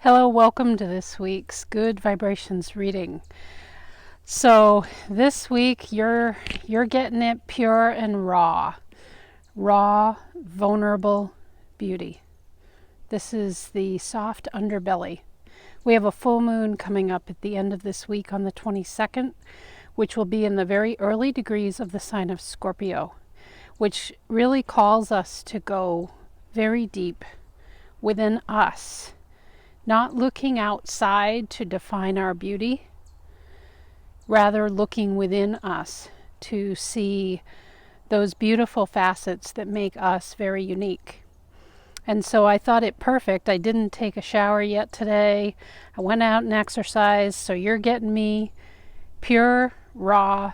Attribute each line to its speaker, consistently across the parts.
Speaker 1: Hello, welcome to this week's Good Vibrations reading. So this week you're getting it pure and raw, vulnerable beauty. This is the soft underbelly. We have a full moon coming up at the end of this week on the 22nd, which will be in the very early degrees of the sign of Scorpio, which really calls us to go very deep within us. Not looking outside to define our beauty, rather looking within us to see those beautiful facets that make us very unique. And so I thought it perfect. I didn't take a shower yet today. I went out and exercised, so you're getting me pure, raw,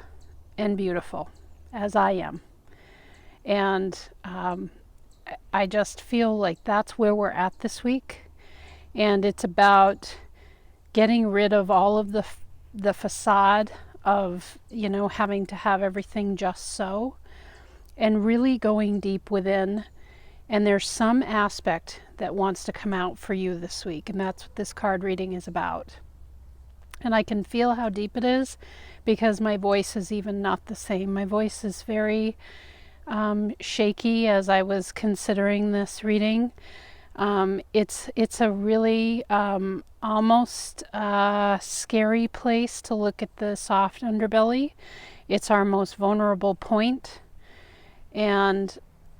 Speaker 1: and beautiful as I am. And I just feel like that's where we're at this week. And it's about getting rid of all of the facade of, having to have everything just so, and really going deep within. And there's some aspect that wants to come out for you this week, and that's what this card reading is about. And I can feel how deep it is because my voice is even not the same. My voice is very shaky as I was considering this reading. It's a really almost scary place to look at the soft underbelly. It's our most vulnerable point, and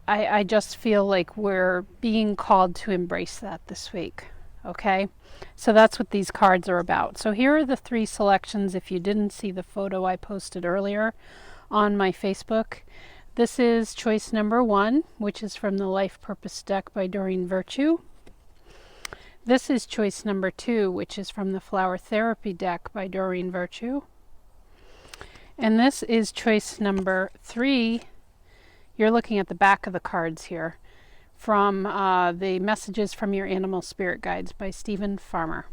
Speaker 1: I just feel like we're being called to embrace that this week. Okay, so that's what these cards are about. So here are the three selections if you didn't see the photo I posted earlier on my Facebook. This is choice number 1, which is from the Life Purpose deck by Doreen Virtue. This is choice number 2, which is from the Flower Therapy deck by Doreen Virtue. And this is choice number 3. You're looking at the back of the cards here, from the Messages from Your Animal Spirit Guides by Stephen Farmer.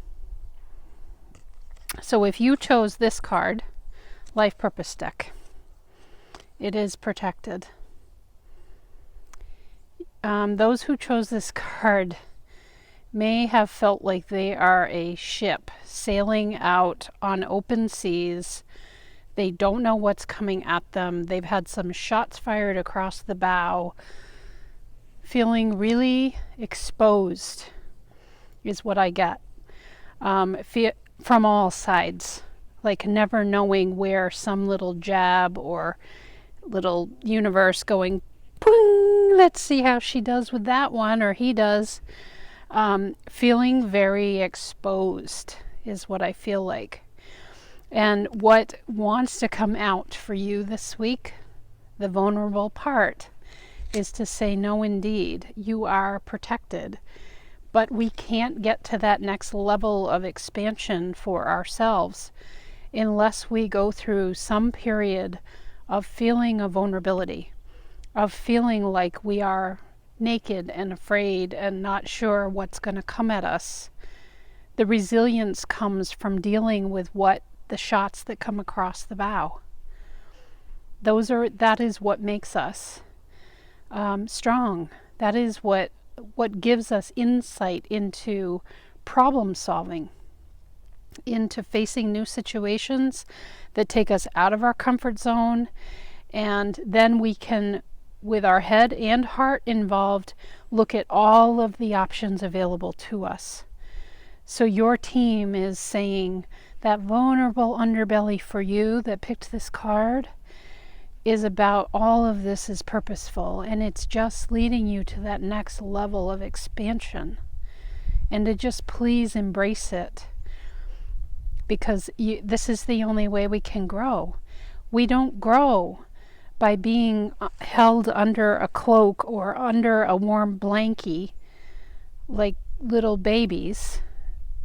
Speaker 1: So if you chose this card, Life Purpose deck, it is protected. Those who chose this card may have felt like they are a ship sailing out on open seas. They don't know what's coming at them. They've had some shots fired across the bow. Feeling really exposed is what I get from all sides. Like never knowing where some little jab or little universe going, boing, let's see how she does with that one, or he does. Feeling very exposed is what I feel like. And what wants to come out for you this week, the vulnerable part, is to say, no, indeed, you are protected. But we can't get to that next level of expansion for ourselves unless we go through some period of feeling a vulnerability, of feeling like we are naked and afraid and not sure what's going to come at us. The resilience comes from dealing with the shots that come across the bow. That is what makes us strong. That is what gives us insight into problem solving, into facing new situations that take us out of our comfort zone, and then we can, with our head and heart involved, look at all of the options available to us. So your team is saying that vulnerable underbelly for you that picked this card is about all of this is purposeful, and it's just leading you to that next level of expansion, and to just please embrace it, because this is the only way we can grow. We don't grow by being held under a cloak or under a warm blankie like little babies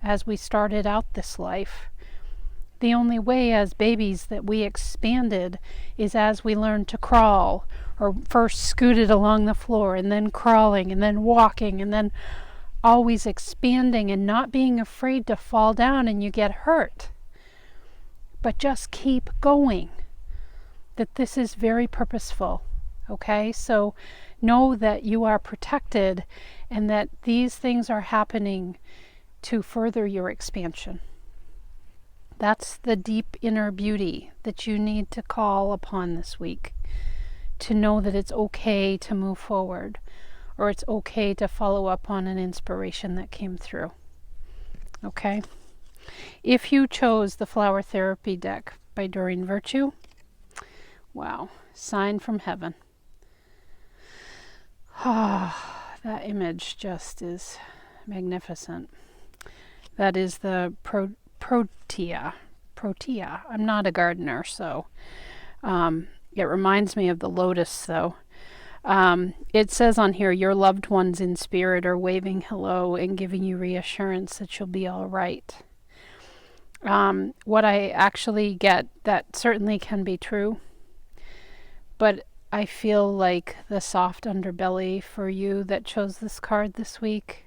Speaker 1: as we started out this life. The only way as babies that we expanded is as we learned to crawl, or first scooted along the floor and then crawling and then walking and then always expanding and not being afraid to fall down and you get hurt. But just keep going. That this is very purposeful. Okay, so know that you are protected and that these things are happening to further your expansion. That's the deep inner beauty that you need to call upon this week, to know that it's okay to move forward, or it's okay to follow up on an inspiration that came through. Okay? If you chose the Flower Therapy deck by Doreen Virtue, wow, sign from heaven. Ah, that image just is magnificent. That is the Protea. I'm not a gardener, so it reminds me of the lotus, though. It says on here, your loved ones in spirit are waving hello and giving you reassurance that you'll be all right. What I actually get, that certainly can be true, but I feel like the soft underbelly for you that chose this card this week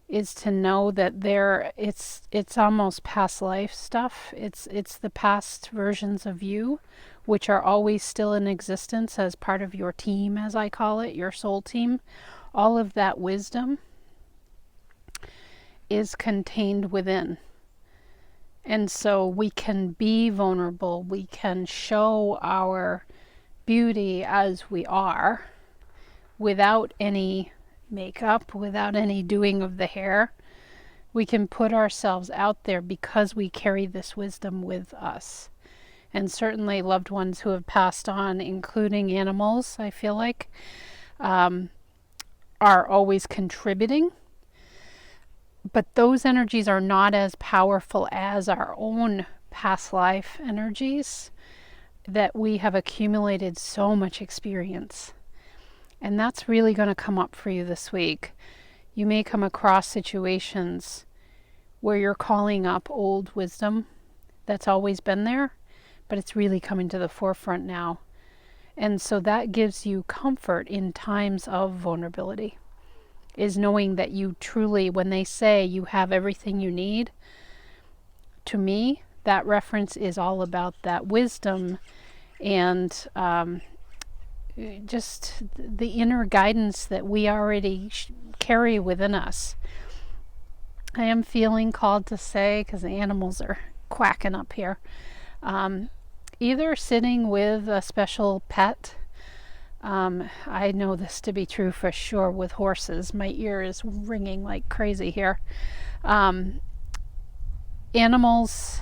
Speaker 1: is to know that it's almost past life stuff. It's the past versions of you, which are always still in existence as part of your team, as I call it, your soul team. All of that wisdom is contained within. And so we can be vulnerable. We can show our beauty as we are without any makeup, without any doing of the hair. We can put ourselves out there because we carry this wisdom with us. And certainly loved ones who have passed on, including animals, I feel like, are always contributing. But those energies are not as powerful as our own past life energies, that we have accumulated so much experience. And that's really going to come up for you this week. You may come across situations where you're calling up old wisdom that's always been there, but it's really coming to the forefront now. And so that gives you comfort in times of vulnerability, is knowing that you truly, when they say you have everything you need, to me, that reference is all about that wisdom and just the inner guidance that we already carry within us. I am feeling called to say, because the animals are quacking up here, either sitting with a special pet. I know this to be true for sure with horses. My ear is ringing like crazy here. Animals,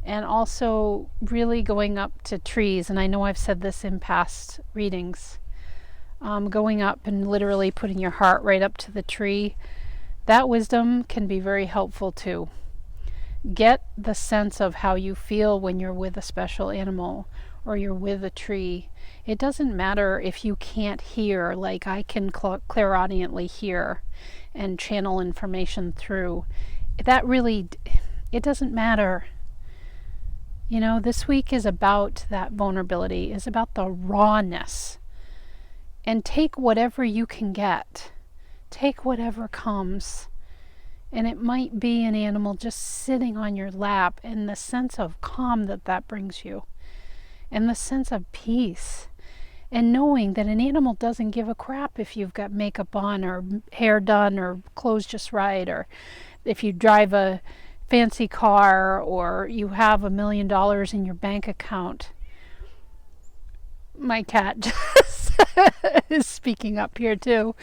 Speaker 1: and also really going up to trees. And I know I've said this in past readings. Going up and literally putting your heart right up to the tree. That wisdom can be very helpful too. Get the sense of how you feel when you're with a special animal or you're with a tree. It doesn't matter if you can't hear, like I can clairaudiently hear and channel information through. That really, it doesn't matter. You know, this week is about that vulnerability, is about the rawness. And take whatever you can get. Take whatever comes. And it might be an animal just sitting on your lap, and the sense of calm that that brings you. And the sense of peace. And knowing that an animal doesn't give a crap if you've got makeup on or hair done or clothes just right, or if you drive a fancy car or you have $1 million in your bank account. My cat just is speaking up here too.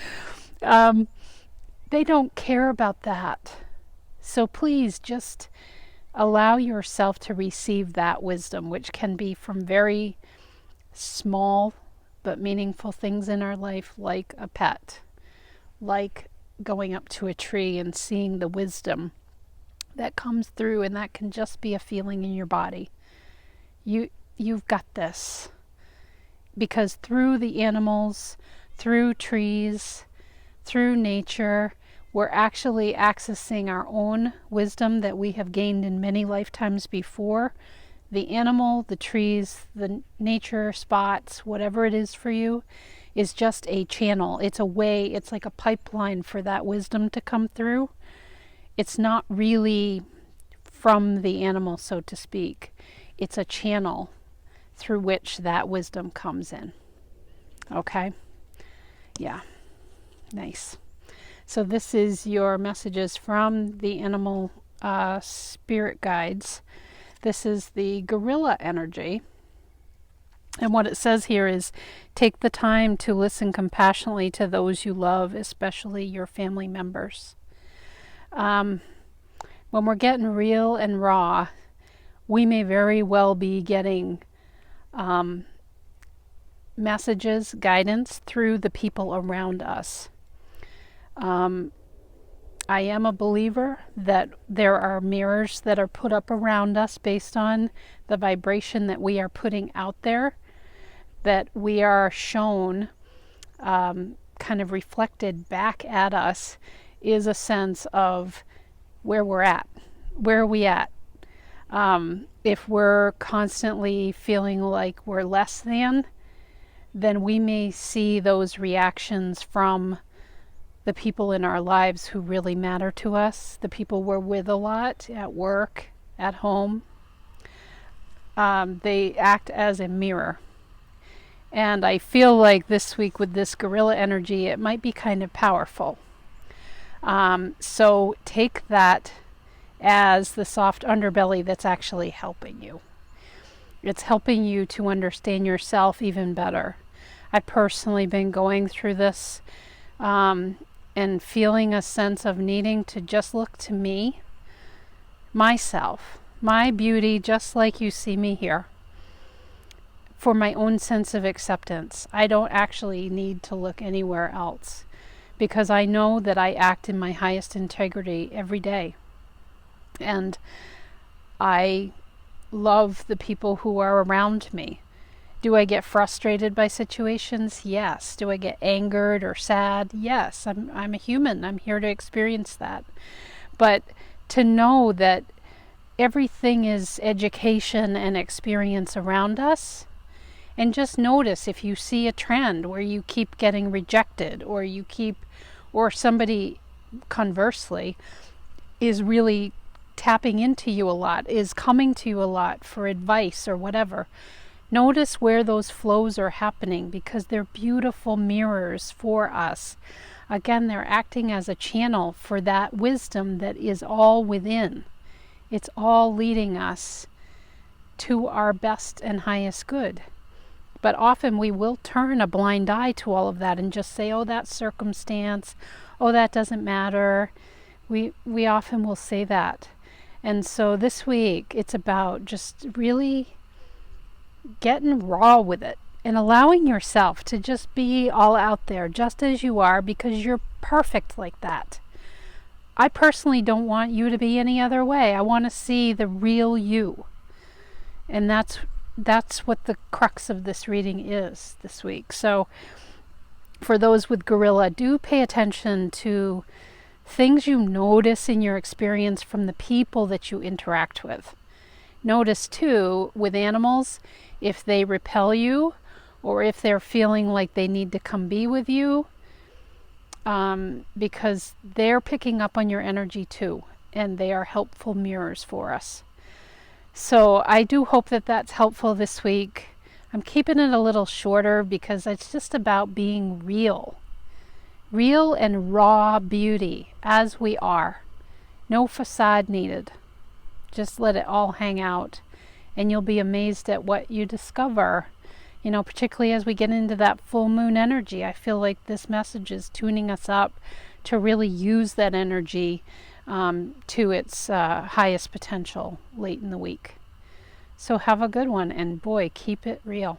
Speaker 1: They don't care about that. So please just allow yourself to receive that wisdom, which can be from very small but meaningful things in our life, like a pet, like going up to a tree and seeing the wisdom that comes through, and that can just be a feeling in your body. You've got this. Because through the animals, through trees, through nature, we're actually accessing our own wisdom that we have gained in many lifetimes before. The animal, the trees, the nature spots, whatever it is for you, is just a channel. It's a way, it's like a pipeline for that wisdom to come through. It's not really from the animal, so to speak. It's a channel through which that wisdom comes in. Okay? Yeah. Nice. So this is your messages from the animal spirit guides. This is the gorilla energy. And what it says here is take the time to listen compassionately to those you love, especially your family members. When we're getting real and raw, we may very well be getting messages, guidance through the people around us. I am a believer that there are mirrors that are put up around us based on the vibration that we are putting out there, that we are shown, kind of reflected back at us, is a sense of where we're at. Where are we at? If we're constantly feeling like we're less than, then we may see those reactions from the people in our lives who really matter to us, the people we're with a lot, at work, at home. They act as a mirror. And I feel like this week with this gorilla energy, it might be kind of powerful. So take that as the soft underbelly that's actually helping you. It's helping you to understand yourself even better. I've personally been going through this and feeling a sense of needing to just look to me, myself, my beauty, just like you see me here, for my own sense of acceptance. I don't actually need to look anywhere else because I know that I act in my highest integrity every day. And I love the people who are around me. Do I get frustrated by situations? Yes. Do I get angered or sad? Yes. I'm a human. I'm here to experience that. But to know that everything is education and experience around us, and just notice if you see a trend where you keep getting rejected, or somebody conversely is really tapping into you a lot, is coming to you a lot for advice or whatever. Notice where those flows are happening, because they're beautiful mirrors for us. Again, they're acting as a channel for that wisdom that is all within. It's all leading us to our best and highest good. But often we will turn a blind eye to all of that and just say, oh, that circumstance, oh, that doesn't matter. We often will say that. And so this week, it's about just really getting raw with it and allowing yourself to just be all out there just as you are, because you're perfect like that. I personally don't want you to be any other way. I want to see the real you. And that's what the crux of this reading is this week. So for those with gorilla, do pay attention to things you notice in your experience from the people that you interact with. Notice too, with animals, if they repel you or if they're feeling like they need to come be with you, because they're picking up on your energy too, and they are helpful mirrors for us. So I do hope that that's helpful this week. I'm keeping it a little shorter because it's just about being real and raw beauty as we are. No facade needed. Just let it all hang out, and you'll be amazed at what you discover. You know, particularly as we get into that full moon energy, I feel like this message is tuning us up to really use that energy to its highest potential late in the week. So have a good one, and boy, keep it real.